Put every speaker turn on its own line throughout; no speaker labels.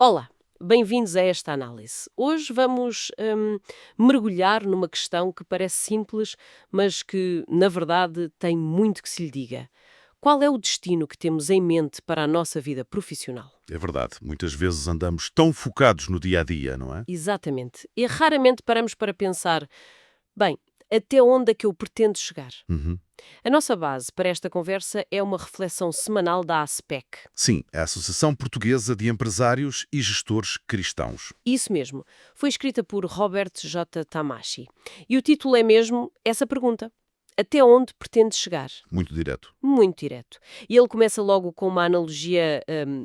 Olá, bem-vindos a esta análise. Hoje vamos mergulhar numa questão que parece simples, mas que, na verdade, tem muito que se lhe diga. Qual é o destino que temos em mente para a nossa vida profissional?
É verdade, muitas vezes andamos tão focados no dia a dia, não é?
Exatamente. E raramente paramos para pensar, bem, até onde é que eu pretendo chegar?
Uhum.
A nossa base para esta conversa é uma reflexão semanal da ASPEC.
Sim, a Associação Portuguesa de Empresários e Gestores Cristãos.
Isso mesmo. Foi escrita por Robert J. Tamashi. E o título é mesmo essa pergunta. Até onde pretende chegar?
Muito direto.
Muito direto. E ele começa logo com uma analogia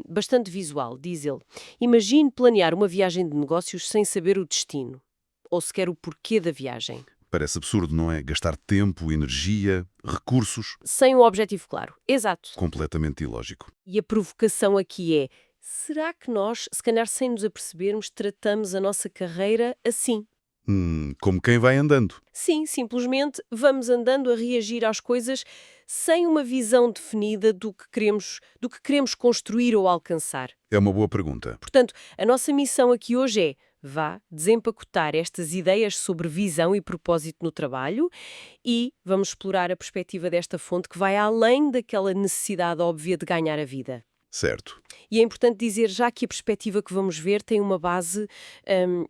bastante visual. Diz ele: imagine planear uma viagem de negócios sem saber o destino, ou sequer o porquê da viagem.
Parece absurdo, não é? Gastar tempo, energia, recursos.
Sem um objetivo claro. Exato.
Completamente ilógico.
E a provocação aqui é: será que nós, se calhar sem nos apercebermos, tratamos a nossa carreira assim?
Como quem vai andando.
Sim, simplesmente vamos andando a reagir às coisas sem uma visão definida do que queremos construir ou alcançar.
É uma boa pergunta.
Portanto, a nossa missão aqui hoje é, vá, desempacotar estas ideias sobre visão e propósito no trabalho e vamos explorar a perspectiva desta fonte que vai além daquela necessidade óbvia de ganhar a vida.
Certo.
E é importante dizer já que a perspectiva que vamos ver tem uma base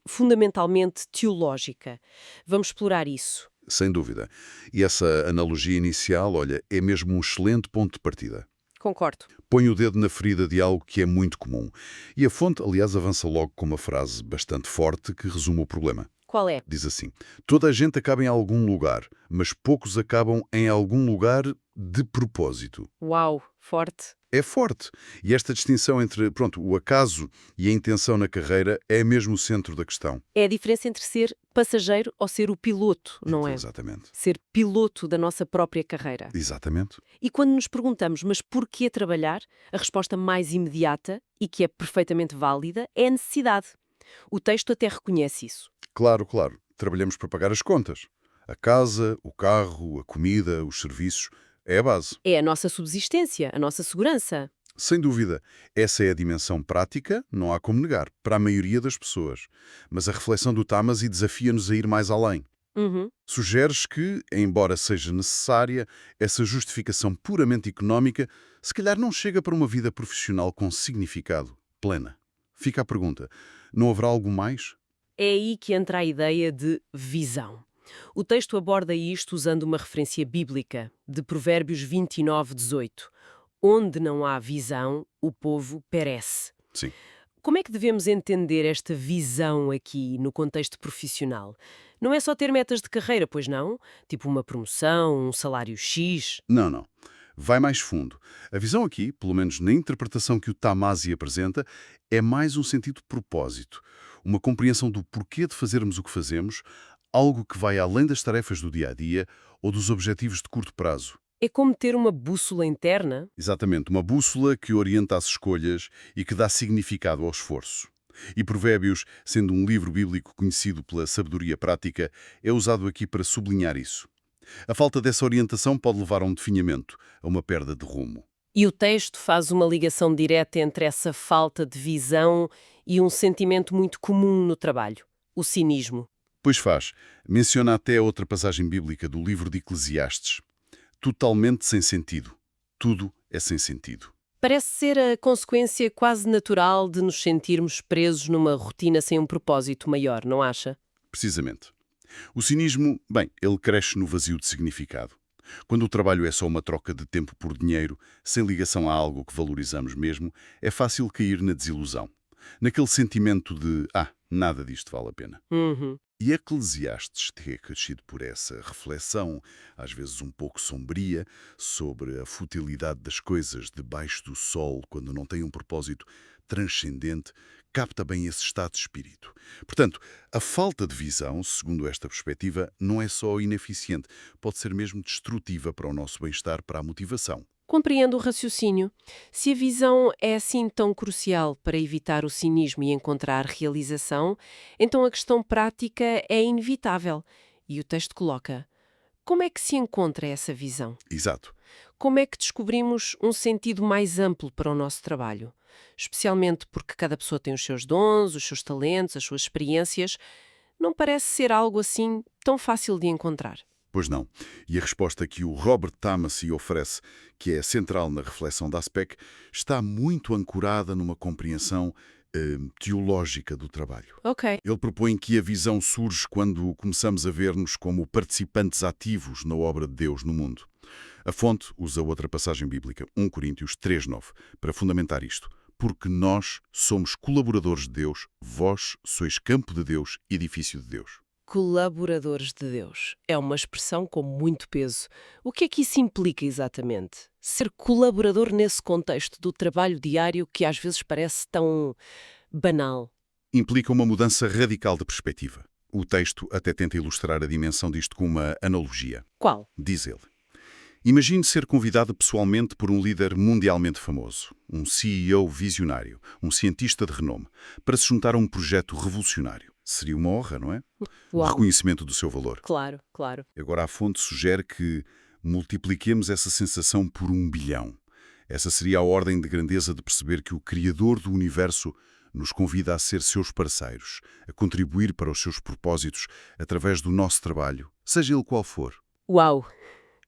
fundamentalmente teológica. Vamos explorar isso.
Sem dúvida. E essa analogia inicial, olha, é mesmo um excelente ponto de partida.
Concordo.
Põe o dedo na ferida de algo que é muito comum. E a fonte, aliás, avança logo com uma frase bastante forte que resume o problema.
Qual é?
Diz assim: toda a gente acaba em algum lugar, mas poucos acabam em algum lugar de propósito.
Uau, forte.
É forte. E esta distinção entre, pronto, o acaso e a intenção na carreira é mesmo o centro da questão.
É a diferença entre ser passageiro ou ser o piloto, não é?
Exatamente.
Ser piloto da nossa própria carreira.
Exatamente.
E quando nos perguntamos, mas porquê trabalhar? A resposta mais imediata, e que é perfeitamente válida, é a necessidade. O texto até reconhece isso.
Claro, claro. Trabalhamos para pagar as contas. A casa, o carro, a comida, os serviços. É a base.
É a nossa subsistência, a nossa segurança.
Sem dúvida, essa é a dimensão prática, não há como negar, para a maioria das pessoas. Mas a reflexão do Tamasi desafia-nos a ir mais além.
Uhum.
Sugeres que, embora seja necessária, essa justificação puramente económica se calhar não chega para uma vida profissional com significado, plena. Fica a pergunta, não haverá algo mais?
É aí que entra a ideia de visão. O texto aborda isto usando uma referência bíblica, de Provérbios 29:18. Onde não há visão, o povo perece.
Sim.
Como é que devemos entender esta visão aqui no contexto profissional? Não é só ter metas de carreira, pois não? Tipo uma promoção, um salário X?
Não, não. Vai mais fundo. A visão aqui, pelo menos na interpretação que o Tamasi apresenta, é mais um sentido de propósito, uma compreensão do porquê de fazermos o que fazemos, algo que vai além das tarefas do dia a dia ou dos objetivos de curto prazo.
É como ter uma bússola interna?
Exatamente, uma bússola que orienta as escolhas e que dá significado ao esforço. E Provérbios, sendo um livro bíblico conhecido pela sabedoria prática, é usado aqui para sublinhar isso. A falta dessa orientação pode levar a um definhamento, a uma perda de rumo.
E o texto faz uma ligação direta entre essa falta de visão e um sentimento muito comum no trabalho: o cinismo.
Pois faz. Menciona até outra passagem bíblica do livro de Eclesiastes. Totalmente sem sentido. Tudo é sem sentido.
Parece ser a consequência quase natural de nos sentirmos presos numa rotina sem um propósito maior, não acha?
Precisamente. O cinismo, bem, ele cresce no vazio de significado. Quando o trabalho é só uma troca de tempo por dinheiro, sem ligação a algo que valorizamos mesmo, é fácil cair na desilusão. Naquele sentimento de, nada disto vale a pena.
Uhum.
E Eclesiastes é crescido por essa reflexão, às vezes um pouco sombria, sobre a futilidade das coisas debaixo do sol, quando não tem um propósito transcendente, capta bem esse estado de espírito. Portanto, a falta de visão, segundo esta perspectiva, não é só ineficiente, pode ser mesmo destrutiva para o nosso bem-estar, para a motivação.
Compreendo o raciocínio. Se a visão é assim tão crucial para evitar o cinismo e encontrar realização, então a questão prática é inevitável. E o texto coloca: como é que se encontra essa visão?
Exato.
como é que descobrimos um sentido mais amplo para o nosso trabalho? Especialmente porque cada pessoa tem os seus dons, os seus talentos, as suas experiências. Não parece ser algo assim tão fácil de encontrar.
Pois não. E a resposta que o Robert Tamassi oferece, que é central na reflexão da ASPEC, está muito ancorada numa compreensão teológica do trabalho.
Ok.
Ele propõe que a visão surge quando começamos a ver-nos como participantes ativos na obra de Deus no mundo. A fonte usa outra passagem bíblica, 1 Coríntios 3:9, para fundamentar isto. Porque nós somos colaboradores de Deus, vós sois campo de Deus, edifício de Deus.
Colaboradores de Deus. É uma expressão com muito peso. O que é que isso implica exatamente? Ser colaborador nesse contexto do trabalho diário que às vezes parece tão banal.
Implica uma mudança radical de perspectiva. O texto até tenta ilustrar a dimensão disto com uma analogia.
Qual?
Diz ele: imagine ser convidado pessoalmente por um líder mundialmente famoso, um CEO visionário, um cientista de renome, para se juntar a um projeto revolucionário. Seria uma honra, não é? O
Uau.
reconhecimento do seu valor.
Claro, claro.
Agora, a fonte sugere que multipliquemos essa sensação por 1 bilhão. Essa seria a ordem de grandeza de perceber que o Criador do Universo nos convida a ser seus parceiros, a contribuir para os seus propósitos através do nosso trabalho, seja ele qual for.
Uau!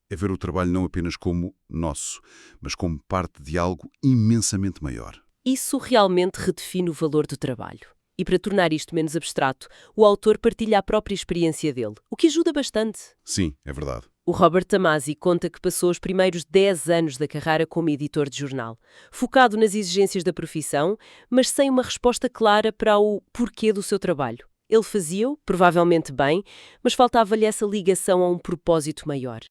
É ver o trabalho não apenas como nosso, mas como parte de algo imensamente maior.
Isso realmente redefine o valor do trabalho. E para tornar isto menos abstrato, o autor partilha a própria experiência dele, o que ajuda bastante.
Sim, é verdade.
O Robert Tamassi conta que passou os primeiros 10 anos da carreira como editor de jornal, focado nas exigências da profissão, mas sem uma resposta clara para o porquê do seu trabalho. Ele fazia-o, provavelmente bem, mas faltava-lhe essa ligação a um propósito maior.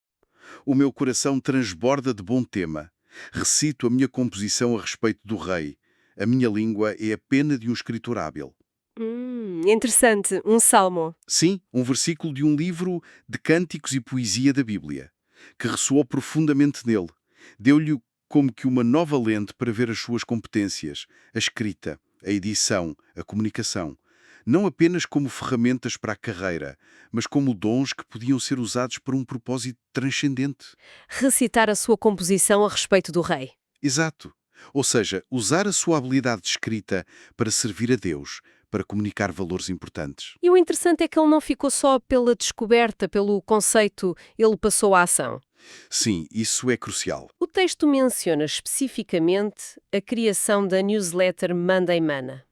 O meu coração transborda de bom tema. Recito a minha composição a respeito do rei. A minha língua é a pena de um escritor hábil.
Interessante. Um salmo.
Sim, um versículo de um livro de cânticos e poesia da Bíblia, que ressoou profundamente nele. Deu-lhe como que uma nova lente para ver as suas competências, a escrita, a edição, a comunicação. Não apenas como ferramentas para a carreira, mas como dons que podiam ser usados para um propósito transcendente.
Recitar a sua composição a respeito do rei.
Exato. Ou seja, usar a sua habilidade de escrita para servir a Deus, para comunicar valores importantes.
E o interessante é que ele não ficou só pela descoberta, pelo conceito, ele passou à ação.
Sim, isso é crucial.
O texto menciona especificamente a criação da newsletter Monday Mana.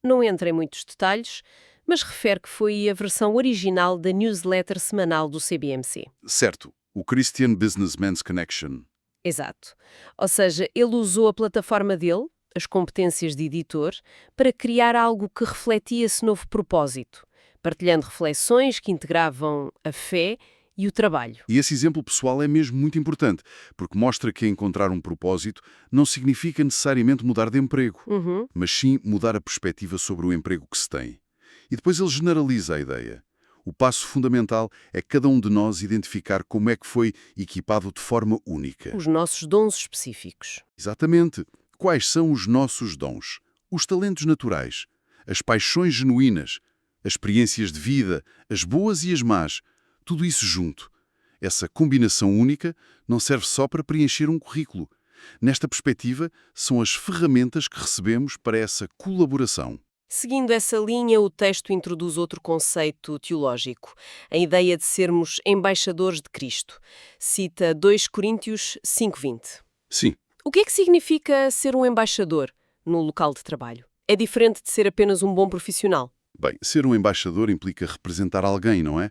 Não entra em muitos detalhes, mas refere que foi a versão original da newsletter semanal do CBMC.
Certo, o Christian Businessman's Connection.
Exato. Ou seja, ele usou a plataforma dele, as competências de editor, para criar algo que refletia esse novo propósito, partilhando reflexões que integravam a fé e o trabalho.
E esse exemplo pessoal é mesmo muito importante, porque mostra que encontrar um propósito não significa necessariamente mudar de emprego, mas sim mudar a perspectiva sobre o emprego que se tem. E depois ele generaliza a ideia. O passo fundamental é cada um de nós identificar como é que foi equipado de forma única.
Os nossos dons específicos.
Exatamente. Quais são os nossos dons? Os talentos naturais, as paixões genuínas, as experiências de vida, as boas e as más. Tudo isso junto. Essa combinação única não serve só para preencher um currículo. Nesta perspectiva, são as ferramentas que recebemos para essa colaboração.
Seguindo essa linha, o texto introduz outro conceito teológico, a ideia de sermos embaixadores de Cristo. Cita 2 Coríntios 5:20.
Sim.
O que é que significa ser um embaixador no local de trabalho? É diferente de ser apenas um bom profissional?
Bem, ser um embaixador implica representar alguém, não é?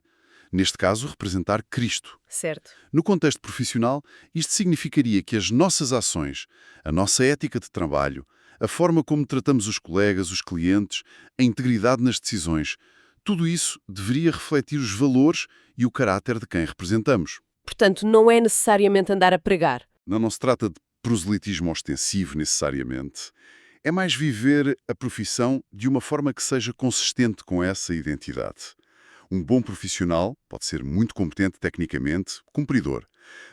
Neste caso, representar Cristo.
Certo.
No contexto profissional, isto significaria que as nossas ações, a nossa ética de trabalho, a forma como tratamos os colegas, os clientes, a integridade nas decisões, tudo isso deveria refletir os valores e o caráter de quem representamos.
Portanto, não é necessariamente andar a pregar.
Não se trata de proselitismo ostensivo, necessariamente. É mais viver a profissão de uma forma que seja consistente com essa identidade. Um bom profissional pode ser muito competente tecnicamente, cumpridor,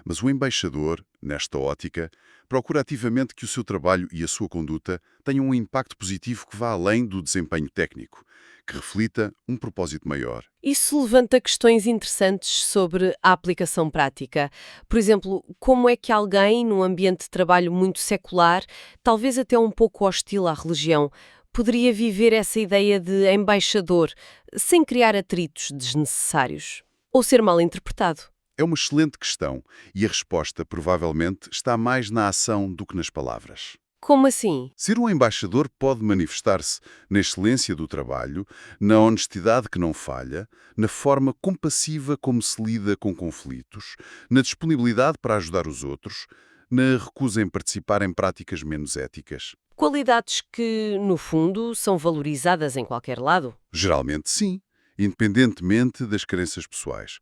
Mas o embaixador, nesta ótica, procura ativamente que o seu trabalho e a sua conduta tenham um impacto positivo que vá além do desempenho técnico, que reflita um propósito maior.
Isso levanta questões interessantes sobre a aplicação prática. Por exemplo, como é que alguém, num ambiente de trabalho muito secular, talvez até um pouco hostil à religião, poderia viver essa ideia de embaixador sem criar atritos desnecessários? Ou ser mal interpretado?
É uma excelente questão e a resposta, provavelmente, está mais na ação do que nas palavras.
Como assim?
Ser um embaixador pode manifestar-se na excelência do trabalho, na honestidade que não falha, na forma compassiva como se lida com conflitos, na disponibilidade para ajudar os outros, na recusa em participar em práticas menos éticas.
Qualidades que, no fundo, são valorizadas em qualquer lado?
Geralmente sim, independentemente das crenças pessoais.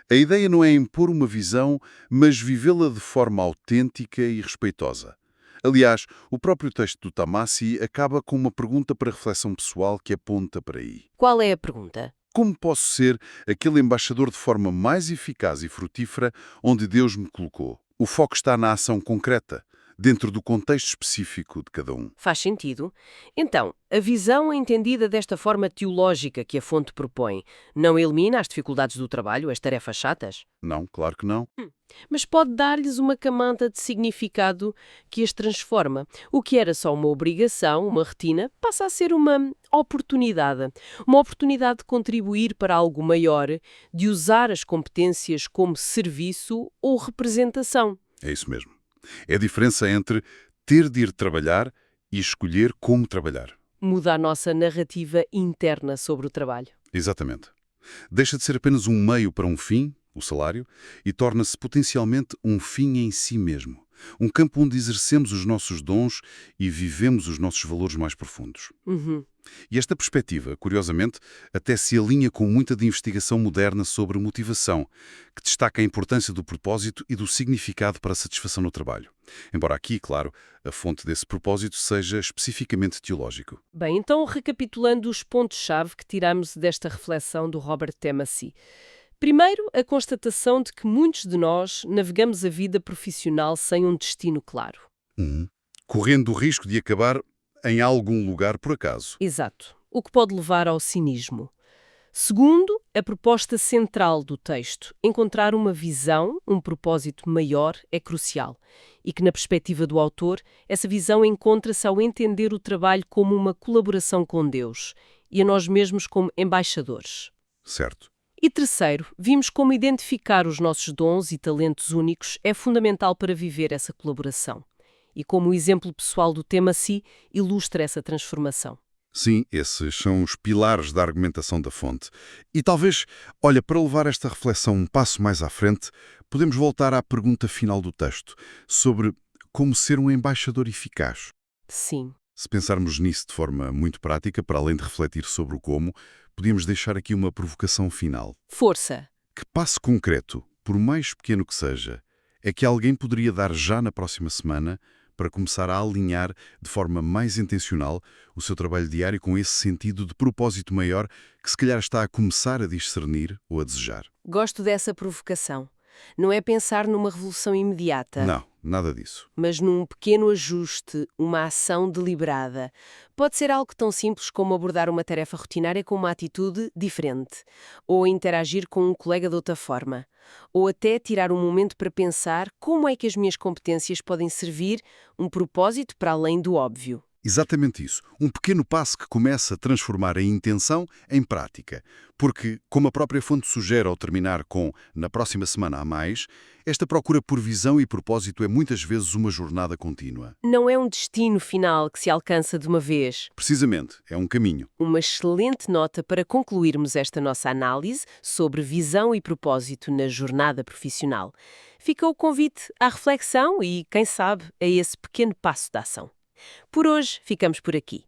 A ideia não é impor uma visão, mas vivê-la de forma autêntica e respeitosa. Aliás, o próprio texto do Tamassi acaba com uma pergunta para reflexão pessoal que aponta para aí.
Qual é a pergunta?
Como posso ser aquele embaixador de forma mais eficaz e frutífera onde Deus me colocou? O foco está na ação concreta, dentro do contexto específico de cada um.
Faz sentido. Então, a visão entendida desta forma teológica que a fonte propõe não elimina as dificuldades do trabalho, as tarefas chatas?
Não, claro que não.
Mas pode dar-lhes uma camada de significado que as transforma. O que era só uma obrigação, uma rotina, passa a ser uma oportunidade. Uma oportunidade de contribuir para algo maior, de usar as competências como serviço ou representação.
É isso mesmo. É a diferença entre ter de ir trabalhar e escolher como trabalhar.
Muda a nossa narrativa interna sobre o trabalho.
Exatamente. Deixa de ser apenas um meio para um fim, o salário, e torna-se potencialmente um fim em si mesmo. Um campo onde exercemos os nossos dons e vivemos os nossos valores mais profundos.
Uhum.
E esta perspectiva, curiosamente, até se alinha com muita de investigação moderna sobre motivação, que destaca a importância do propósito e do significado para a satisfação no trabalho. Embora aqui, claro, a fonte desse propósito seja especificamente teológico.
Bem, então recapitulando os pontos-chave que tiramos desta reflexão do Robert Tamassi. Primeiro, a constatação de que muitos de nós navegamos a vida profissional sem um destino claro.
Correndo o risco de acabar em algum lugar por acaso.
Exato. O que pode levar ao cinismo. Segundo, a proposta central do texto, encontrar uma visão, um propósito maior, é crucial. E que, na perspectiva do autor, essa visão encontra-se ao entender o trabalho como uma colaboração com Deus e a nós mesmos como embaixadores.
Certo.
E terceiro, vimos como identificar os nossos dons e talentos únicos é fundamental para viver essa colaboração. E como o exemplo pessoal do Tamassi ilustra essa transformação.
Sim, esses são os pilares da argumentação da fonte. E talvez, olha, para levar esta reflexão um passo mais à frente, podemos voltar à pergunta final do texto, sobre como ser um embaixador eficaz.
Sim.
Se pensarmos nisso de forma muito prática, para além de refletir sobre o como, podíamos deixar aqui uma provocação final.
Força.
Que passo concreto, por mais pequeno que seja, é que alguém poderia dar já na próxima semana para começar a alinhar de forma mais intencional o seu trabalho diário com esse sentido de propósito maior que se calhar está a começar a discernir ou a desejar?
Gosto dessa provocação. Não é pensar numa revolução imediata.
Não, nada disso.
Mas num pequeno ajuste, uma ação deliberada. Pode ser algo tão simples como abordar uma tarefa rotinária com uma atitude diferente, ou interagir com um colega de outra forma, ou até tirar um momento para pensar como é que as minhas competências podem servir um propósito para além do óbvio.
Exatamente isso. Um pequeno passo que começa a transformar a intenção em prática. Porque, como a própria fonte sugere ao terminar com "na próxima semana há mais", esta procura por visão e propósito é muitas vezes uma jornada contínua.
Não é um destino final que se alcança de uma vez.
Precisamente, é um caminho.
Uma excelente nota para concluirmos esta nossa análise sobre visão e propósito na jornada profissional. Fica o convite à reflexão e, quem sabe, a esse pequeno passo de ação. Por hoje, ficamos por aqui.